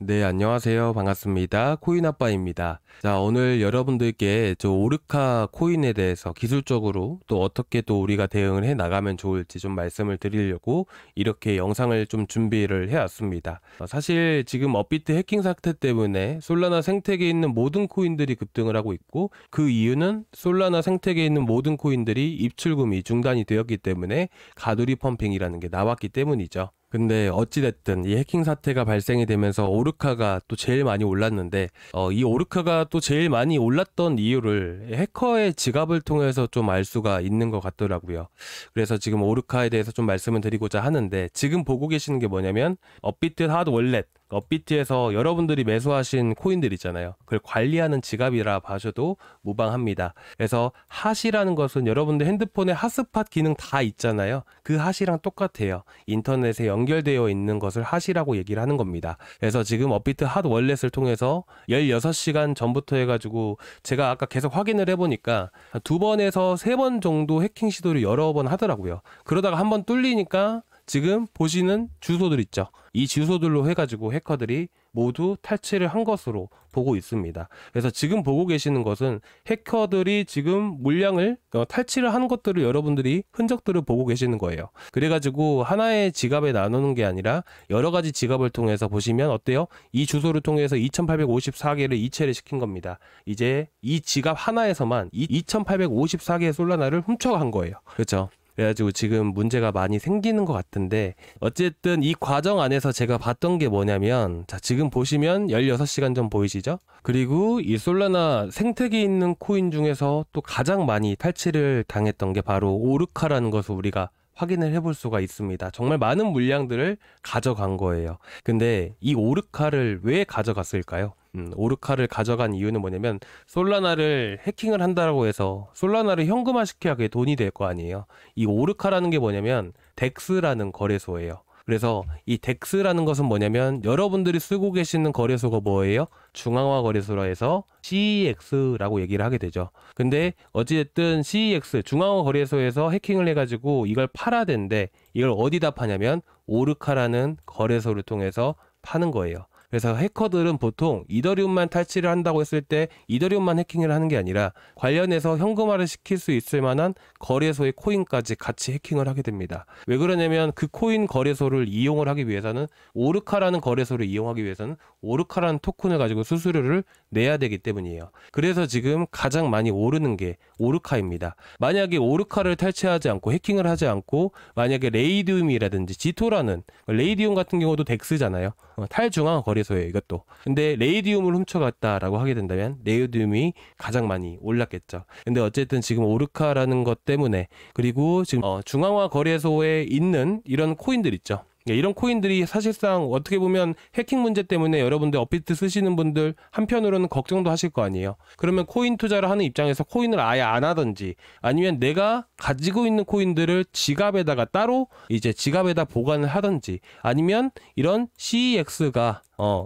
네, 안녕하세요. 반갑습니다. 코인아빠입니다. 자, 오늘 여러분들께 저 오르카 코인에 대해서 기술적으로 또 어떻게 또 우리가 대응을 해 나가면 좋을지 좀 말씀을 드리려고 이렇게 영상을 좀 준비를 해왔습니다. 사실 지금 업비트 해킹 사태 때문에 솔라나 생태계에 있는 모든 코인들이 급등을 하고 있고, 그 이유는 솔라나 생태계에 있는 모든 코인들이 입출금이 중단이 되었기 때문에 가두리 펌핑이라는 게 나왔기 때문이죠. 근데 어찌됐든 이 해킹 사태가 발생이 되면서 오르카가 또 제일 많이 올랐는데, 이 오르카가 또 제일 많이 올랐던 이유를 해커의 지갑을 통해서 좀 알 수가 있는 것 같더라고요. 그래서 지금 오르카에 대해서 좀 말씀을 드리고자 하는데, 지금 보고 계시는 게 뭐냐면 업비트 핫 월렛, 업비트에서 여러분들이 매수하신 코인들 있잖아요. 그걸 관리하는 지갑이라 봐셔도 무방합니다. 그래서 핫이라는 것은 여러분들 핸드폰에 핫스팟 기능 다 있잖아요. 그 핫이랑 똑같아요. 인터넷에 연결되어 있는 것을 핫이라고 얘기를 하는 겁니다. 그래서 지금 업비트 핫 월렛을 통해서 16시간 전부터 해가지고 제가 아까 계속 확인을 해보니까 한 2번에서 3번 정도 해킹 시도를 여러 번 하더라고요. 그러다가 한번 뚫리니까 지금 보시는 주소들 있죠. 이 주소들로 해가지고 해커들이 모두 탈취를 한 것으로 보고 있습니다. 그래서 지금 보고 계시는 것은 해커들이 지금 물량을 탈취를 한 것들을 여러분들이 흔적들을 보고 계시는 거예요. 그래가지고 하나의 지갑에 나누는 게 아니라 여러 가지 지갑을 통해서 보시면 어때요? 이 주소를 통해서 2854개를 이체를 시킨 겁니다. 이제 이 지갑 하나에서만 2854개의 솔라나를 훔쳐간 거예요. 그렇죠? 그래가지고 지금 문제가 많이 생기는 것 같은데, 어쨌든 이 과정 안에서 제가 봤던 게 뭐냐면, 자, 지금 보시면 16시간 전 보이시죠? 그리고 이 솔라나 생태계에 있는 코인 중에서 또 가장 많이 탈취를 당했던 게 바로 오르카라는 것을 우리가 확인을 해볼 수가 있습니다. 정말 많은 물량들을 가져간 거예요. 근데 이 오르카를 왜 가져갔을까요? 오르카를 가져간 이유는 뭐냐면, 솔라나를 해킹을 한다고 해서 솔라나를 현금화 시켜야 그게 돈이 될 거 아니에요. 이 오르카라는 게 뭐냐면 덱스라는 거래소예요. 그래서 이 덱스라는 것은 뭐냐면, 여러분들이 쓰고 계시는 거래소가 뭐예요? 중앙화 거래소라 해서 CEX라고 얘기를 하게 되죠. 근데 어찌됐든 CEX 중앙화 거래소에서 해킹을 해가지고 이걸 팔아야 되는데, 이걸 어디다 파냐면 오르카라는 거래소를 통해서 파는 거예요. 그래서 해커들은 보통 이더리움만 탈취를 한다고 했을 때 이더리움만 해킹을 하는 게 아니라 관련해서 현금화를 시킬 수 있을 만한 거래소의 코인까지 같이 해킹을 하게 됩니다. 왜 그러냐면 그 코인 거래소를 이용을 하기 위해서는, 오르카라는 거래소를 이용하기 위해서는 오르카라는 토큰을 가지고 수수료를 내야 되기 때문이에요. 그래서 지금 가장 많이 오르는 게 오르카입니다. 만약에 오르카를 탈취하지 않고 해킹을 하지 않고 만약에 레이디움이라든지 지토라는, 레이디움 같은 경우도 덱스잖아요. 탈중앙 거래소예요, 이것도. 근데 레이디움을 훔쳐갔다라고 하게 된다면 레이디움이 가장 많이 올랐겠죠. 근데 어쨌든 지금 오르카라는 것 때문에, 그리고 지금 중앙화 거래소에 있는 이런 코인들 있죠. 이런 코인들이 사실상 어떻게 보면 해킹 문제 때문에 여러분들 업비트 쓰시는 분들 한편으로는 걱정도 하실 거 아니에요. 그러면 코인 투자를 하는 입장에서 코인을 아예 안 하든지, 아니면 내가 가지고 있는 코인들을 지갑에다가 따로 이제 지갑에다 보관을 하든지, 아니면 이런 CEX가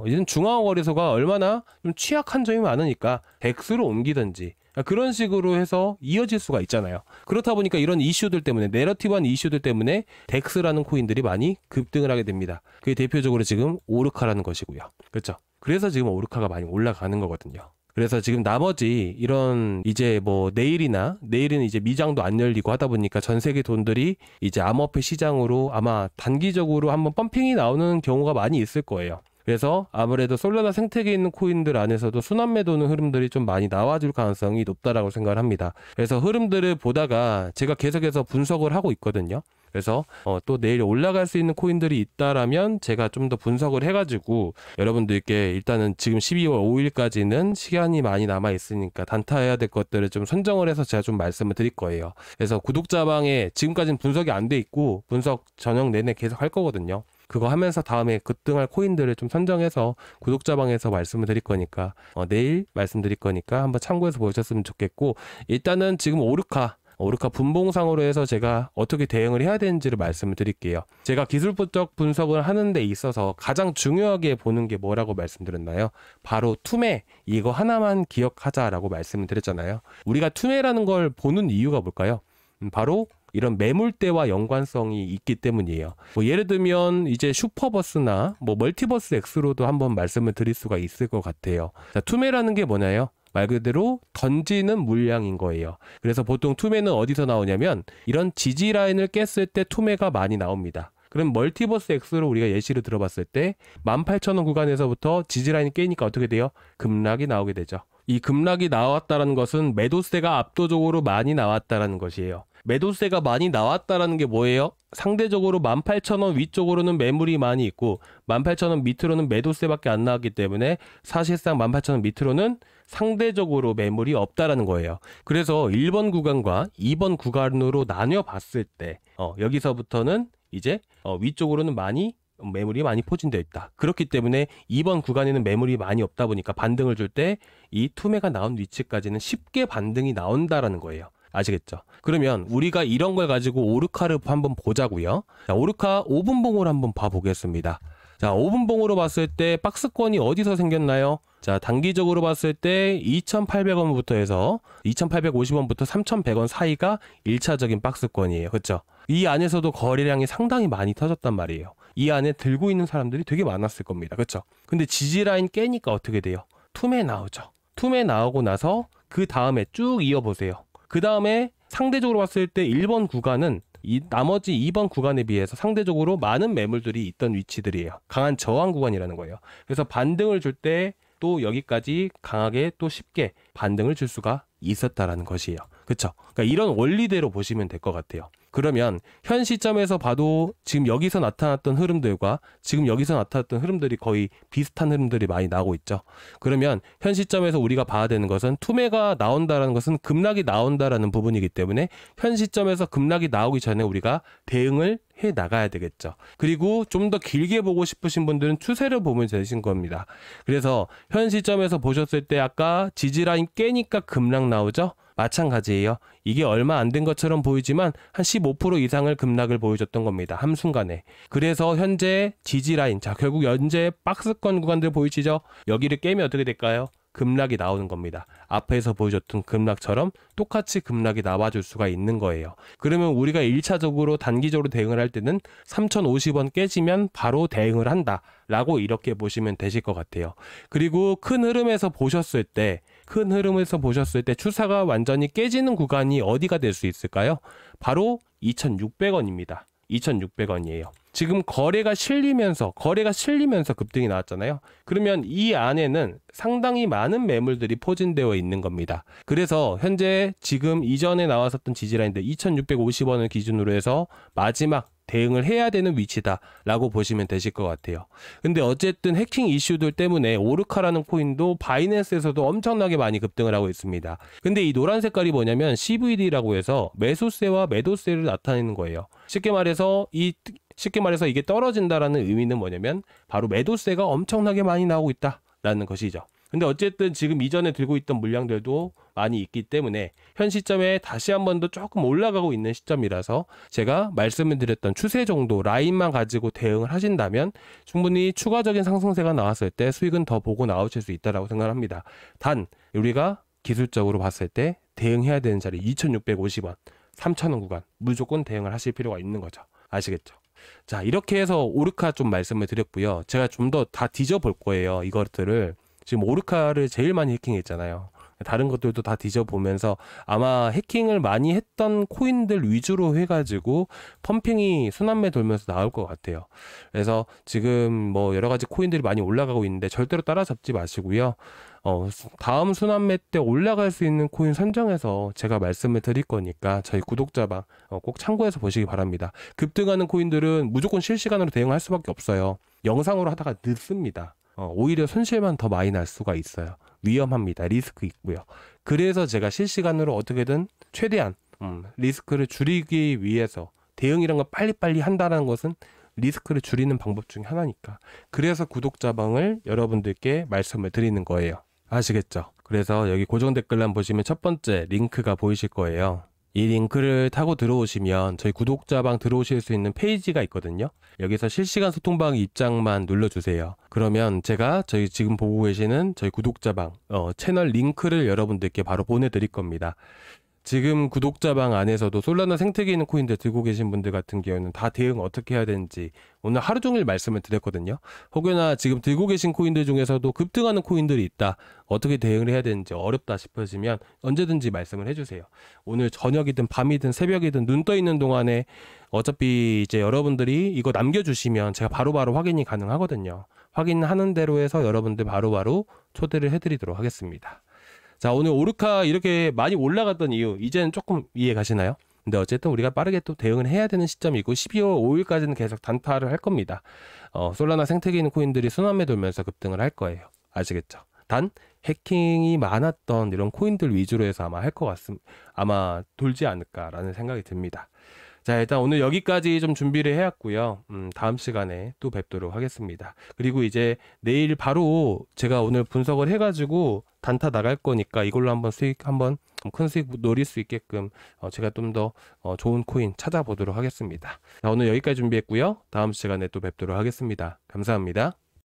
이런 중앙화 거래소가 얼마나 좀 취약한 점이 많으니까 덱스로 옮기든지, 그런 식으로 해서 이어질 수가 있잖아요. 그렇다 보니까 이런 이슈들 때문에, 내러티브한 이슈들 때문에 덱스라는 코인들이 많이 급등을 하게 됩니다. 그게 대표적으로 지금 오르카라는 것이고요. 그렇죠? 그래서 지금 오르카가 많이 올라가는 거거든요. 그래서 지금 나머지 이런 이제 뭐 내일은 이제 미장도 안 열리고 하다 보니까 전 세계 돈들이 이제 암호화폐 시장으로 아마 단기적으로 한번 펌핑이 나오는 경우가 많이 있을 거예요. 그래서 아무래도 솔라나 생태계에 있는 코인들 안에서도 순환매 도는 흐름들이 좀 많이 나와줄 가능성이 높다라고 생각을 합니다. 그래서 흐름들을 보다가 제가 계속해서 분석을 하고 있거든요. 그래서 또 내일 올라갈 수 있는 코인들이 있다라면 제가 좀 더 분석을 해가지고 여러분들께, 일단은 지금 12월 5일까지는 시간이 많이 남아 있으니까 단타해야 될 것들을 좀 선정을 해서 제가 좀 말씀을 드릴 거예요. 그래서 구독자방에 지금까지는 분석이 안 돼 있고 분석 저녁 내내 계속 할 거거든요. 그거 하면서 다음에 급등할 코인들을 좀 선정해서 구독자방에서 말씀을 드릴 거니까, 내일 말씀드릴 거니까 한번 참고해서 보셨으면 좋겠고, 일단은 지금 오르카 분봉상으로 해서 제가 어떻게 대응을 해야 되는지를 말씀을 드릴게요. 제가 기술적 분석을 하는 데 있어서 가장 중요하게 보는 게 뭐라고 말씀드렸나요? 바로 투매, 이거 하나만 기억하자라고 말씀을 드렸잖아요. 우리가 투매라는 걸 보는 이유가 뭘까요? 바로 이런 매물대와 연관성이 있기 때문이에요. 뭐 예를 들면 이제 슈퍼버스나 뭐 멀티버스 X로도 한번 말씀을 드릴 수가 있을 것 같아요. 자, 투매라는 게 뭐냐요? 말 그대로 던지는 물량인 거예요. 그래서 보통 투매는 어디서 나오냐면 이런 지지 라인을 깼을 때 투매가 많이 나옵니다. 그럼 멀티버스 X로 우리가 예시를 들어봤을 때 18,000원 구간에서부터 지지 라인이 깨니까 어떻게 돼요? 급락이 나오게 되죠. 이 급락이 나왔다는 것은 매도세가 압도적으로 많이 나왔다는 것이에요. 매도세가 많이 나왔다는 게 뭐예요? 상대적으로 18,000원 위쪽으로는 매물이 많이 있고 18,000원 밑으로는 매도세밖에 안 나왔기 때문에 사실상 18,000원 밑으로는 상대적으로 매물이 없다라는 거예요. 그래서 1번 구간과 2번 구간으로 나뉘어 봤을 때 여기서부터는 이제 위쪽으로는 매물이 많이 포진되어 있다. 그렇기 때문에 2번 구간에는 매물이 많이 없다 보니까 반등을 줄 때 이 투매가 나온 위치까지는 쉽게 반등이 나온다라는 거예요. 아시겠죠? 그러면 우리가 이런 걸 가지고 오르카를 한번 보자고요. 자, 오르카 5분봉으로 한번 봐보겠습니다. 자, 5분봉으로 봤을 때 박스권이 어디서 생겼나요? 자, 단기적으로 봤을 때 2,800원부터 해서 2,850원부터 3,100원 사이가 1차적인 박스권이에요. 그렇죠? 이 안에서도 거래량이 상당히 많이 터졌단 말이에요. 이 안에 들고 있는 사람들이 되게 많았을 겁니다. 그렇죠? 근데 지지라인 깨니까 어떻게 돼요? 투매 나오죠. 투매 나오고 나서 그 다음에 쭉 이어보세요. 그 다음에 상대적으로 봤을 때 1번 구간은 이 나머지 2번 구간에 비해서 상대적으로 많은 매물들이 있던 위치들이에요. 강한 저항 구간이라는 거예요. 그래서 반등을 줄 때 또 여기까지 강하게 또 쉽게 반등을 줄 수가 있었다라는 것이에요. 그렇죠? 그러니까 이런 원리대로 보시면 될 것 같아요. 그러면 현 시점에서 봐도 지금 여기서 나타났던 흐름들과 지금 여기서 나타났던 흐름들이 거의 비슷한 흐름들이 많이 나오고 있죠. 그러면 현 시점에서 우리가 봐야 되는 것은 투매가 나온다라는 것은 급락이 나온다라는 부분이기 때문에 현 시점에서 급락이 나오기 전에 우리가 대응을 해 나가야 되겠죠. 그리고 좀 더 길게 보고 싶으신 분들은 추세를 보면 되신 겁니다. 그래서 현 시점에서 보셨을 때 아까 지지라인 깨니까 급락 나오죠? 마찬가지예요. 이게 얼마 안 된 것처럼 보이지만 한 15% 이상을 급락을 보여줬던 겁니다. 한순간에. 그래서 현재 지지라인, 자 결국 현재 박스권 구간들 보이시죠? 여기를 깨면 어떻게 될까요? 급락이 나오는 겁니다. 앞에서 보여줬던 급락처럼 똑같이 급락이 나와줄 수가 있는 거예요. 그러면 우리가 1차적으로 단기적으로 대응을 할 때는 3,050원 깨지면 바로 대응을 한다 라고 이렇게 보시면 되실 것 같아요. 그리고 큰 흐름에서 보셨을 때 추세가 완전히 깨지는 구간이 어디가 될 수 있을까요? 바로 2,600원입니다. 2,600원이에요. 지금 거래가 실리면서 급등이 나왔잖아요. 그러면 이 안에는 상당히 많은 매물들이 포진되어 있는 겁니다. 그래서 현재 지금 이전에 나왔었던 지지라인들 2,650원을 기준으로 해서 마지막 대응을 해야 되는 위치다라고 보시면 되실 것 같아요. 근데 어쨌든 해킹 이슈들 때문에 오르카라는 코인도 바이낸스에서도 엄청나게 많이 급등을 하고 있습니다. 근데 이 노란 색깔이 뭐냐면 CVD라고 해서 매수세와 매도세를 나타내는 거예요. 쉽게 말해서 이게 떨어진다라는 의미는 뭐냐면 바로 매도세가 엄청나게 많이 나오고 있다라는 것이죠. 근데 어쨌든 지금 이전에 들고 있던 물량들도 많이 있기 때문에 현 시점에 다시 한 번 더 조금 올라가고 있는 시점이라서 제가 말씀을 드렸던 추세 정도 라인만 가지고 대응을 하신다면 충분히 추가적인 상승세가 나왔을 때 수익은 더 보고 나오실 수 있다고 생각합니다. 단 우리가 기술적으로 봤을 때 대응해야 되는 자리 2,650원, 3,000원 구간 무조건 대응을 하실 필요가 있는 거죠. 아시겠죠? 자, 이렇게 해서 오르카 좀 말씀을 드렸고요. 제가 좀 더 다 뒤져볼 거예요. 이것들을. 지금 오르카를 제일 많이 해킹했잖아요. 다른 것들도 다 뒤져보면서 아마 해킹을 많이 했던 코인들 위주로 해가지고 펌핑이 순환매 돌면서 나올 것 같아요. 그래서 지금 뭐 여러 가지 코인들이 많이 올라가고 있는데 절대로 따라잡지 마시고요. 다음 순환매 때 올라갈 수 있는 코인 선정해서 제가 말씀을 드릴 거니까 저희 구독자방 꼭 참고해서 보시기 바랍니다. 급등하는 코인들은 무조건 실시간으로 대응할 수밖에 없어요. 영상으로 하다가 늦습니다. 오히려 손실만 더 많이 날 수가 있어요. 위험합니다. 리스크 있고요. 그래서 제가 실시간으로 어떻게든 최대한 리스크를 줄이기 위해서 대응이란 걸 빨리빨리 한다는 것은 리스크를 줄이는 방법 중에 하나니까. 그래서 구독자방을 여러분들께 말씀을 드리는 거예요. 아시겠죠? 그래서 여기 고정 댓글란 보시면 첫 번째 링크가 보이실 거예요. 이 링크를 타고 들어오시면 저희 구독자방 들어오실 수 있는 페이지가 있거든요. 여기서 실시간 소통방 입장만 눌러주세요. 그러면 제가 저희 지금 보고 계시는 저희 구독자방 채널 링크를 여러분들께 바로 보내드릴 겁니다. 지금 구독자방 안에서도 솔라나 생태계에 있는 코인들 들고 계신 분들 같은 경우는 다 대응 어떻게 해야 되는지 오늘 하루 종일 말씀을 드렸거든요. 혹여나 지금 들고 계신 코인들 중에서도 급등하는 코인들이 있다. 어떻게 대응을 해야 되는지 어렵다 싶으시면 언제든지 말씀을 해주세요. 오늘 저녁이든 밤이든 새벽이든 눈 떠 있는 동안에 어차피 이제 여러분들이 이거 남겨주시면 제가 바로바로 확인이 가능하거든요. 확인하는 대로 해서 여러분들 바로바로 초대를 해드리도록 하겠습니다. 자, 오늘 오르카 이렇게 많이 올라갔던 이유 이제는 조금 이해 가시나요? 근데 어쨌든 우리가 빠르게 또 대응을 해야 되는 시점이고 12월 5일까지는 계속 단타를 할 겁니다. 솔라나 생태계에 있는 코인들이 순환매 돌면서 급등을 할 거예요. 아시겠죠? 단 해킹이 많았던 이런 코인들 위주로 해서 아마 할 것 같습니다. 아마 돌지 않을까라는 생각이 듭니다. 자, 일단 오늘 여기까지 좀 준비를 해왔고요. 다음 시간에 또 뵙도록 하겠습니다. 그리고 이제 내일 바로 제가 오늘 분석을 해가지고 단타 나갈 거니까 이걸로 한번 큰 수익 노릴 수 있게끔 제가 좀 더 좋은 코인 찾아보도록 하겠습니다. 자, 오늘 여기까지 준비했고요. 다음 시간에 또 뵙도록 하겠습니다. 감사합니다.